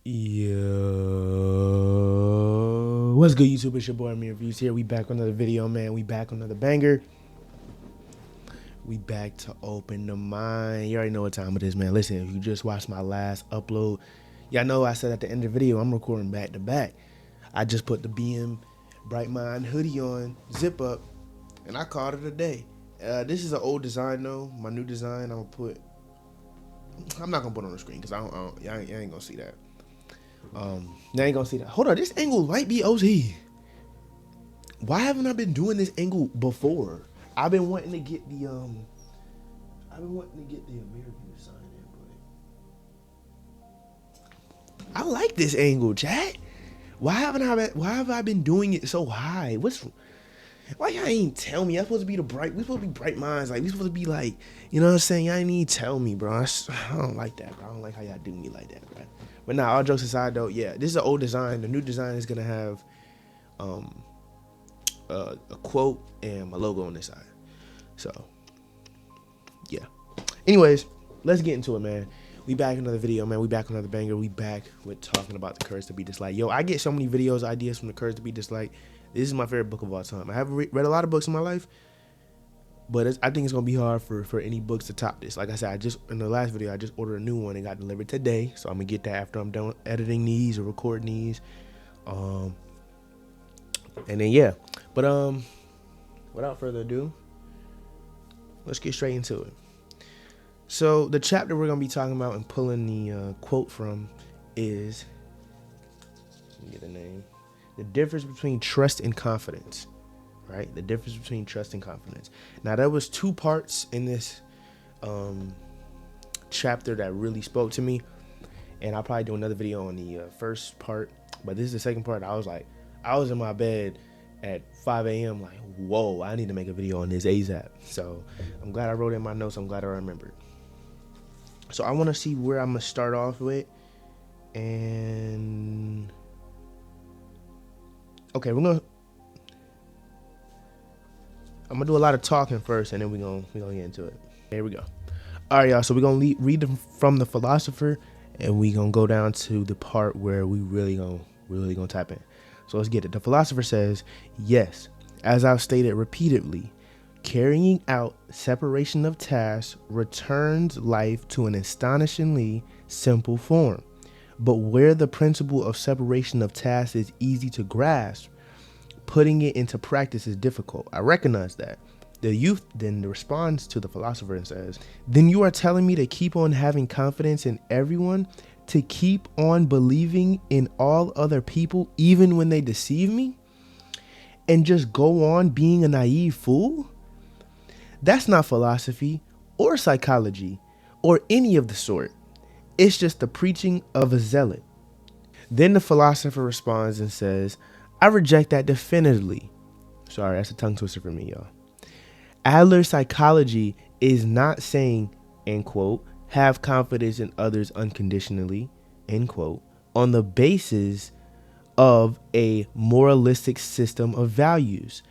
Yo, what's good, YouTube? It's your boy Amir Reviews here. We back on another video, man. We back on another banger. We back to open the mind. You already know what time it is, man. Listen, if you just watched my last upload, y'all know I said at the end of the video I'm recording back to back. I just put the BM Bright Mind hoodie on, zip up, and I called it a day. This is an old design though. My new design, I'm not gonna put it on the screen because y'all ain't gonna see that. Now ain't gonna see that. Hold on, this angle might be OZ. Why haven't I been doing this angle before? I've been wanting to get the American sign in, but I like this angle, chat. Why have I been doing it so high? Why y'all ain't tell me? We supposed to be bright minds. Like, we supposed to be like, you know what I'm saying? Y'all ain't need to tell me, bro. I don't like that, bro. I don't like how y'all do me like that, bro. But nah, all jokes aside though, yeah, this is an old design. The new design is gonna have a quote and my logo on this side. So yeah. Anyways, let's get into it, man. We back in another video, man. We back on another banger. We back with talking about The Courage to Be Disliked. Yo, I get so many videos, ideas from The Courage to Be Disliked. This is my favorite book of all time. I haven't read a lot of books in my life, but I think it's gonna be hard for any books to top this. Like I said, in the last video, I just ordered a new one. It got delivered today, so I'm gonna get that after I'm done editing these or recording these. And then yeah, but without further ado, let's get straight into it. So the chapter we're gonna be talking about and pulling the quote from is, let me get the name. The difference between trust and confidence, right? The difference between trust and confidence. Now, there was two parts in this chapter that really spoke to me, and I'll probably do another video on the first part, but this is the second part. I was in my bed at 5 a.m. like, whoa, I need to make a video on this ASAP. So I'm glad I wrote it in my notes. I'm glad I remembered. So I want to see where I'm going to start off with, and okay, I'm gonna do a lot of talking first, and then we're gonna get into it. Here we go. All right, y'all. So we're gonna read from the philosopher, and we're gonna go down to the part where we really gonna tap in. So let's get it. The philosopher says, yes, as I've stated repeatedly, carrying out separation of tasks returns life to an astonishingly simple form. But where the principle of separation of tasks is easy to grasp, putting it into practice is difficult. I recognize that. The youth then responds to the philosopher and says, then you are telling me to keep on having confidence in everyone, to keep on believing in all other people even when they deceive me, and just go on being a naive fool? That's not philosophy or psychology or any of the sort. It's just the preaching of a zealot. Then the philosopher responds and says, I reject that definitively. Sorry, that's a tongue twister for me, y'all. Adler's psychology is not saying, end quote, have confidence in others unconditionally, end quote, on the basis of a moralistic system of values.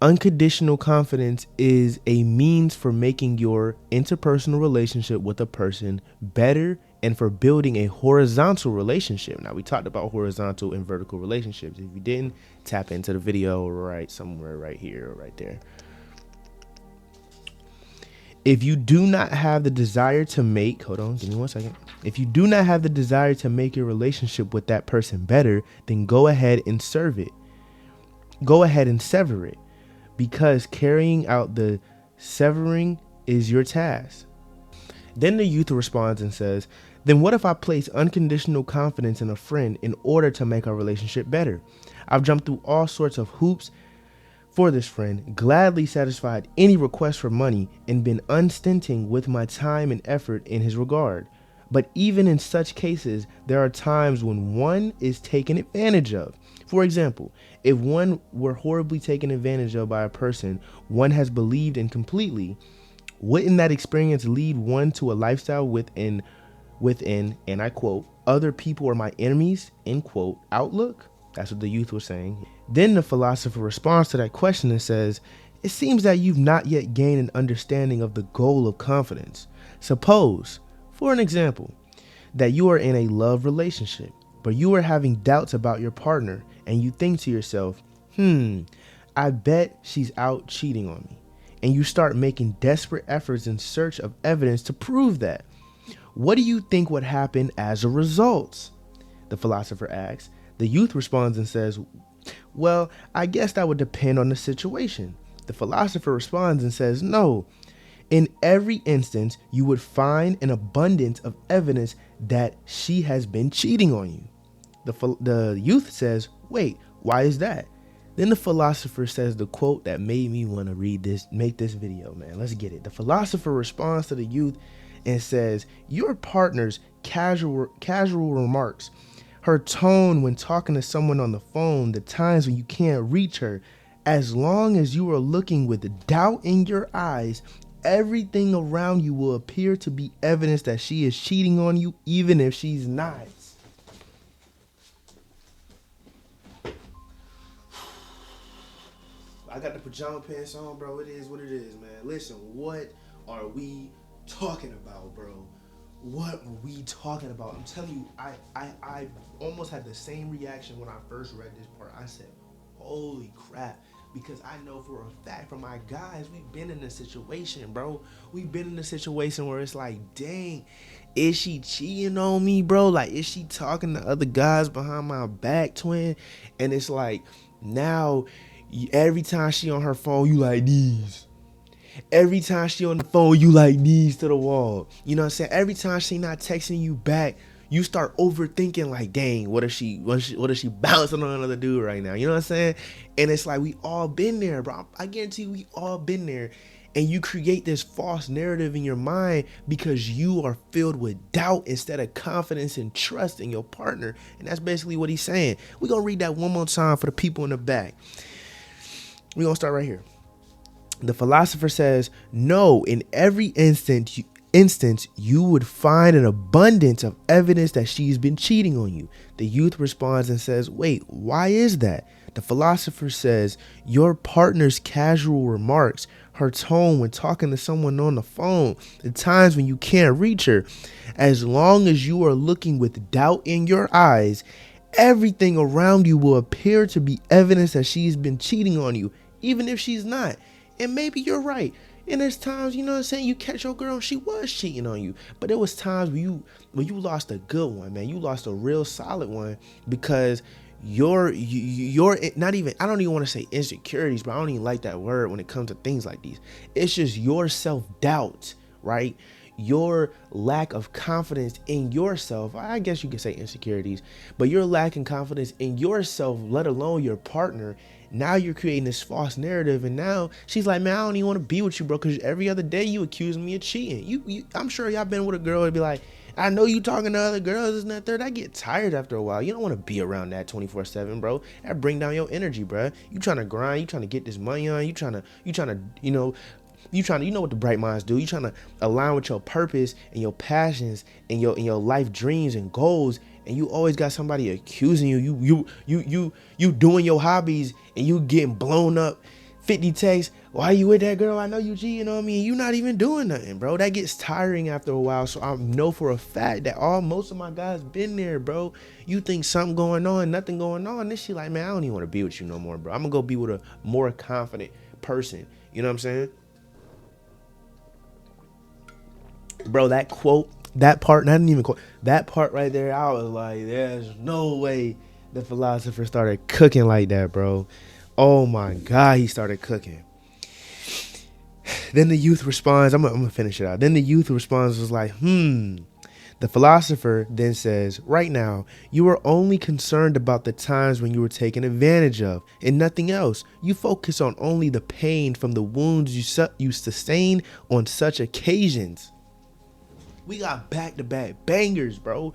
Unconditional confidence is a means for making your interpersonal relationship with a person better and for building a horizontal relationship. Now, we talked about horizontal and vertical relationships. If you didn't, tap into the video right somewhere right here or right there. If you do not have the desire to make, hold on, give me 1 second. If you do not have the desire to make your relationship with that person better, then go ahead and serve it. Go ahead and sever it, because carrying out the severing is your task. Then the youth responds and says, then what if I place unconditional confidence in a friend in order to make our relationship better? I've jumped through all sorts of hoops for this friend, gladly satisfied any request for money, and been unstinting with my time and effort in his regard. But even in such cases, there are times when one is taken advantage of. For example, if one were horribly taken advantage of by a person one has believed in completely, wouldn't that experience lead one to a lifestyle within, and I quote, other people are my enemies, end quote, outlook? That's what the youth was saying. Then the philosopher responds to that question and says, it seems that you've not yet gained an understanding of the goal of confidence. Suppose, for an example, that you are in a love relationship but you are having doubts about your partner and you think to yourself, I bet she's out cheating on me. And you start making desperate efforts in search of evidence to prove that. What do you think would happen as a result? The philosopher asks. The youth responds and says, well, I guess that would depend on the situation. The philosopher responds and says, no. In every instance, you would find an abundance of evidence that she has been cheating on you. The youth says, wait, why is that? Then the philosopher says the quote that made me want to make this video, man. Let's get it. The philosopher responds to the youth and says, your partner's casual remarks, her tone when talking to someone on the phone, the times when you can't reach her, as long as you are looking with doubt in your eyes, everything around you will appear to be evidence that she is cheating on you, even if she's not. I got the pajama pants on, bro. It is what it is, man. Listen, what are we talking about, bro? What are we talking about? I'm telling you, I almost had the same reaction when I first read this part. I said, holy crap. Because I know for a fact from my guys, we've been in this situation, bro. We've been in a situation where it's like, dang, is she cheating on me, bro? Like, is she talking to other guys behind my back, twin? And it's like, now, every time she on her phone, you like these. Every time she on the phone, you like knees to the wall. You know what I'm saying? Every time she not texting you back, you start overthinking like, dang, what if she bouncing on another dude right now? You know what I'm saying? And it's like, we all been there, bro. I guarantee we all been there. And you create this false narrative in your mind because you are filled with doubt instead of confidence and trust in your partner. And that's basically what he's saying. We're going to read that one more time for the people in the back. We're going to start right here. The philosopher says, no, in every instance, you would find an abundance of evidence that she's been cheating on you. The youth responds and says, wait, why is that? The philosopher says, your partner's casual remarks, her tone when talking to someone on the phone, the times when you can't reach her, as long as you are looking with doubt in your eyes, everything around you will appear to be evidence that she's been cheating on you, even if she's not. And maybe you're right. And there's times, you know what I'm saying, you catch your girl and she was cheating on you. But there was times when you lost a good one, man. You lost a real solid one because you're not even, I don't even want to say insecurities, but I don't even like that word when it comes to things like these. It's just your self-doubt, right? Your lack of confidence in yourself. I guess you could say insecurities, but you're lacking confidence in yourself, let alone your partner. Now you're creating this false narrative, and now she's like, man, I don't even want to be with you, bro, because every other day you accuse me of cheating. I'm sure y'all been with a girl and be like, I know you talking to other girls, isn't that third? I get tired after a while. You don't want to be around that 24/7, bro. That bring down your energy, bro. You trying to grind, you trying to get this money on, you trying to, you know what the bright minds do. You trying to align with your purpose and your passions and your life dreams and goals, and you always got somebody accusing you. You doing your hobbies and you getting blown up. 50 texts, why you with that girl? I know you cheating on me, and you not even doing nothing, bro. That gets tiring after a while. So I know for a fact that most of my guys been there, bro. You think something going on, nothing going on. This shit like, man, I don't even want to be with you no more, bro. I'm gonna go be with a more confident person. You know what I'm saying? Bro, that quote, that part, I didn't even quote that part right there. I was like, there's no way the philosopher started cooking like that, bro. Oh my God, he started cooking. Then the youth responds, I'm gonna finish it out. Then the youth responds was like, The philosopher then says, right now, you are only concerned about the times when you were taken advantage of and nothing else. You focus on only the pain from the wounds you sustain on such occasions. We got back-to-back bangers, bro.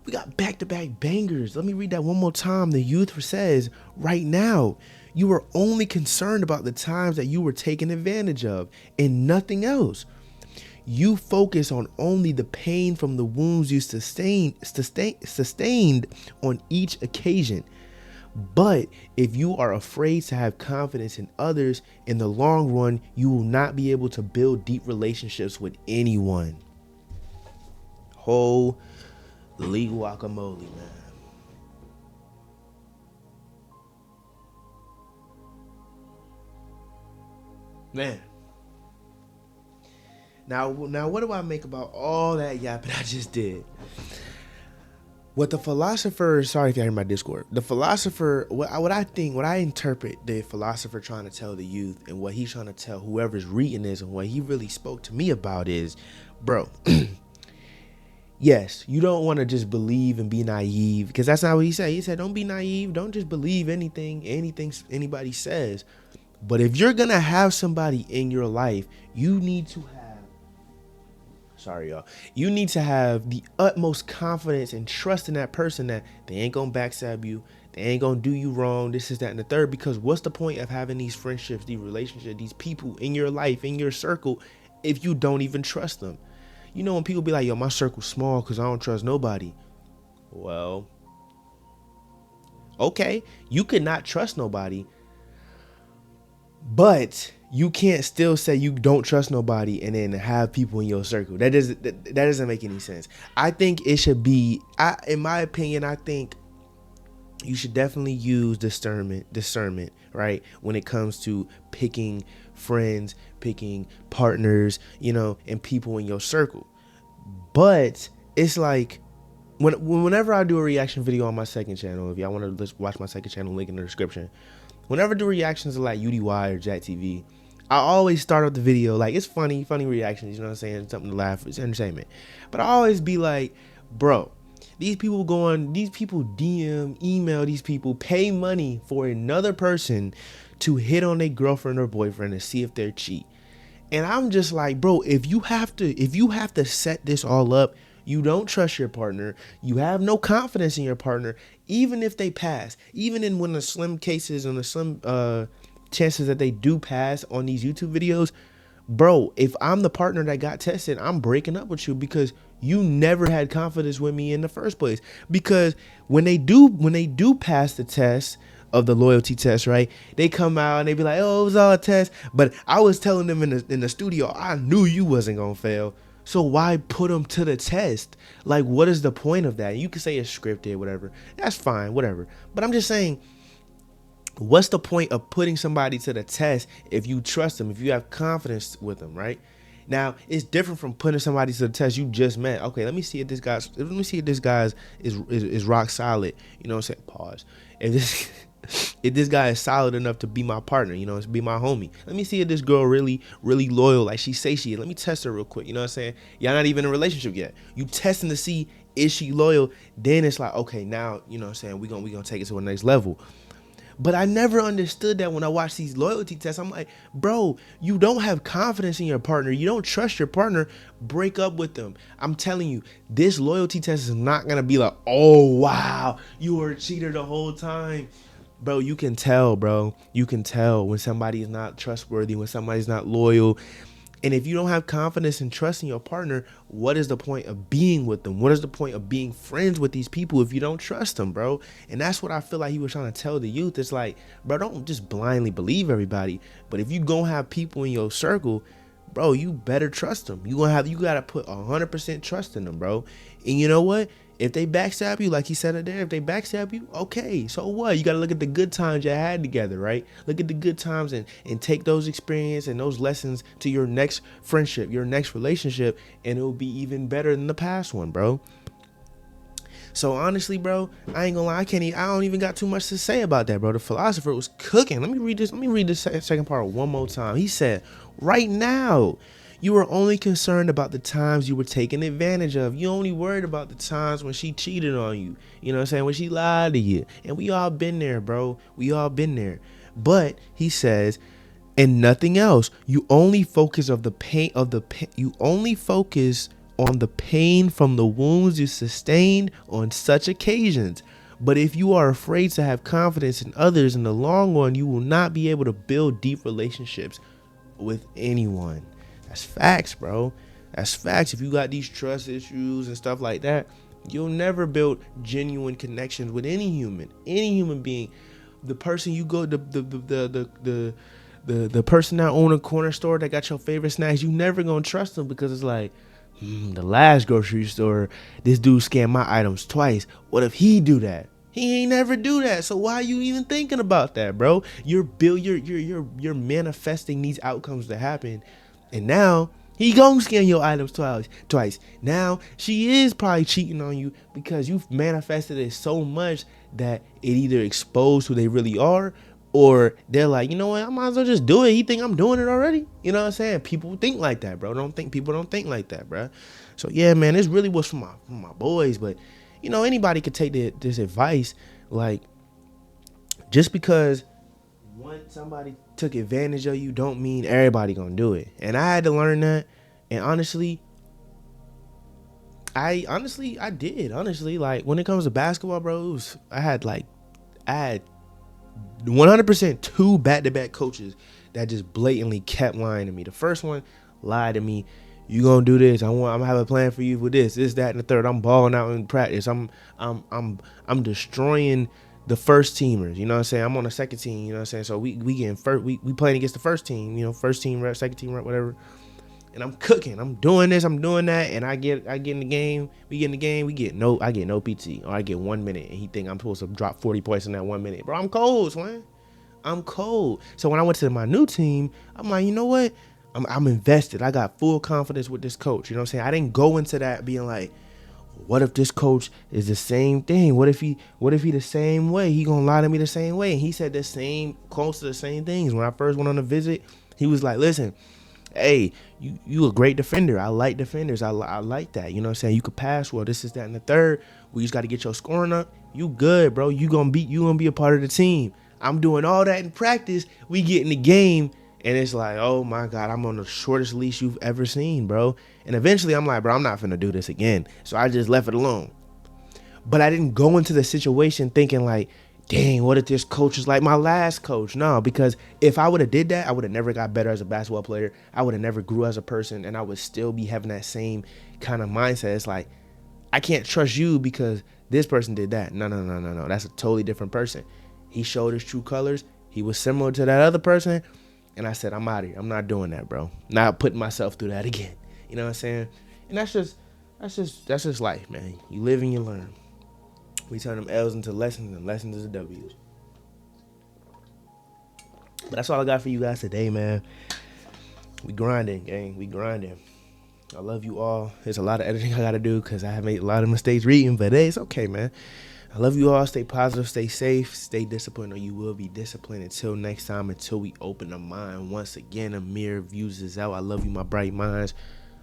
We got back-to-back bangers. Let me read that one more time. The youth says, right now, you are only concerned about the times that you were taken advantage of and nothing else. You focus on only the pain from the wounds you sustained on each occasion. But if you are afraid to have confidence in others, in the long run, you will not be able to build deep relationships with anyone. Holy guacamole, man. Man. Now, what do I make about all that yapping I just did? What the philosopher, sorry if you hear my Discord, the philosopher, what I interpret the philosopher trying to tell the youth and what he's trying to tell whoever's reading this and what he really spoke to me about is, bro, yes, you don't want to just believe and be naive, because that's not what he said. He said, don't be naive. Don't just believe anything anybody says. But if you're going to have somebody in your life, you need to have, sorry, y'all. You need to have the utmost confidence and trust in that person that they ain't gonna backstab you. They ain't gonna do you wrong. This is that and the third. Because what's the point of having these friendships, these relationships, these people in your life, in your circle, if you don't even trust them? You know, when people be like, yo, my circle's small because I don't trust nobody. Well, okay, you could not trust nobody, but you can't still say you don't trust nobody and then have people in your circle. That doesn't make any sense. I think it should be, in my opinion, I think you should definitely use discernment, right? When it comes to picking friends, picking partners, you know, and people in your circle. But it's like, whenever I do a reaction video on my second channel, if y'all want to watch my second channel, link in the description. Whenever I do reactions to like UDY or Jack TV, I always start off the video like, it's funny reactions, you know what I'm saying? Something to laugh, it's entertainment. But I always be like, bro, these people DM, email these people, pay money for another person to hit on their girlfriend or boyfriend and see if they're cheat. And I'm just like, bro, if you have to set this all up, you don't trust your partner, you have no confidence in your partner, even if they pass, even in when the slim cases and the slim chances that they do pass on these YouTube videos, bro, if I'm the partner that got tested, I'm breaking up with you because you never had confidence with me in the first place. Because when they do pass the test of the loyalty test, right, they come out and they be like, oh, it was all a test, but I was telling them in the studio, I knew you wasn't gonna fail. So why put them to the test? Like, what is the point of that? You can say it's scripted, whatever. That's fine, whatever. But I'm just saying, what's the point of putting somebody to the test if you trust them, if you have confidence with them, right? Now, it's different from putting somebody to the test you just met. Okay, let me see if this guy is rock solid. You know what I'm saying? Pause. If this guy is solid enough to be my partner, you know, to be my homie. Let me see if this girl really loyal like she say she is. Let me test her real quick. You know what I'm saying? Y'all not even in a relationship yet. You testing to see, is she loyal? Then it's like, okay, now, you know what I'm saying, we gonna take it to the next level. But I never understood that when I watched these loyalty tests. I'm like, bro, you don't have confidence in your partner. You don't trust your partner. Break up with them. I'm telling you, this loyalty test is not going to be like, oh, wow, you were a cheater the whole time. Bro, you can tell, bro. You can tell when somebody is not trustworthy, when somebody's not loyal. And if you don't have confidence and trust in your partner, what is the point of being with them? What is the point of being friends with these people if you don't trust them, bro? And that's what I feel like he was trying to tell the youth. It's like, bro, don't just blindly believe everybody. But if you gonna have people in your circle, bro, you better trust them. You gotta put 100% trust in them, bro. And you know what? If they backstab you, like he said it there, if they backstab you, okay, so what? You got to look at the good times you had together, right? Look at the good times and take those experiences and those lessons to your next friendship, your next relationship, and it'll be even better than the past one, bro. So honestly, bro, I ain't gonna lie, I don't even got too much to say about that, bro. The philosopher was cooking. Let me read this second part one more time. He said, right now, you were only concerned about the times you were taken advantage of. You only worried about the times when she cheated on you. You know what I'm saying? When she lied to you. And we all been there, bro. We all been there. But he says, and nothing else. You only focus on the pain from the wounds you sustained on such occasions. But if you are afraid to have confidence in others in the long run, you will not be able to build deep relationships with anyone. That's facts, bro. That's facts. If you got these trust issues and stuff like that, you'll never build genuine connections with any human being. The person you go, the person that own a corner store that got your favorite snacks, you never gonna trust them because it's like, the last grocery store, this dude scanned my items twice. What if he do that? He ain't never do that. So why are you even thinking about that, bro? You're manifesting these outcomes to happen, and now he gonna scan your items twice. Now she is probably cheating on you because you've manifested it so much that it either exposed who they really are, or they're like, you know what, I might as well just do it. He think I'm doing it already. You know what I'm saying? People think like that, bro. People don't think like that, bro. So yeah, man, this really was for my boys, but you know, anybody could take this advice. Like, just because somebody took advantage of you don't mean everybody gonna do it. And I had to learn that. And honestly, I did. Honestly, like, when it comes to basketball, bro, I had 100% two back-to-back coaches that just blatantly kept lying to me. The first one lied to me. You gonna do this? I'm gonna have a plan for you for this, that, and the third. I'm balling out in practice. I'm destroying the first teamers. You know what I'm saying? I'm on the second team. You know what I'm saying? So we getting first. We playing against the first team. You know, first team rep, second team rep, whatever. And I'm cooking. I'm doing this. I'm doing that. And I get in the game. We get in the game. I get no PT, or I get 1 minute, and he think I'm supposed to drop 40 points in that 1 minute. Bro, I'm cold, man. I'm cold. So when I went to my new team, I'm like, you know what? I'm invested. I got full confidence with this coach. You know what I'm saying? I didn't go into that being like, what if this coach is the same thing? What if he the same way? He gonna lie to me the same way? And he said close to the same things. When I first went on a visit, he was like, listen, hey, you a great defender. I like defenders. I like that. You know what I'm saying? You could pass well. This is that and the third. We just got to get your scoring up. You good, bro. You gonna be a part of the team. I'm doing all that in practice. We get in the game. And it's like, oh my God, I'm on the shortest leash you've ever seen, bro. And eventually I'm like, bro, I'm not finna do this again. So I just left it alone. But I didn't go into the situation thinking like, dang, what if this coach is like my last coach? No, because if I would have did that, I would have never got better as a basketball player. I would have never grew as a person, and I would still be having that same kind of mindset. It's like, I can't trust you because this person did that. No. That's a totally different person. He showed his true colors. He was similar to that other person. And I said, I'm out of here. I'm not doing that, bro. Not putting myself through that again. You know what I'm saying? And that's just life, man. You live and you learn. We turn them L's into lessons and lessons into W's. But that's all I got for you guys today, man. We grinding, gang. We grinding. I love you all. There's a lot of editing I got to do because I have made a lot of mistakes reading, but hey, it's okay, man. I love you all. Stay positive, stay safe, stay disciplined, or you will be disciplined. Until next time, until we open the mind. Once again, Amir Views is out. I love you, my bright minds.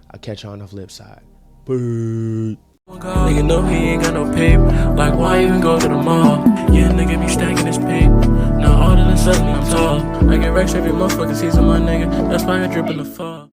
I'll catch you on the flip side. Peace. Nigga know he ain't got no paper. Like, why even go to the mall? Yeah, nigga be stacking his paper. Now all of a sudden I'm tall. I get racks every motherfucking season, my nigga. That's why I drip in the fall.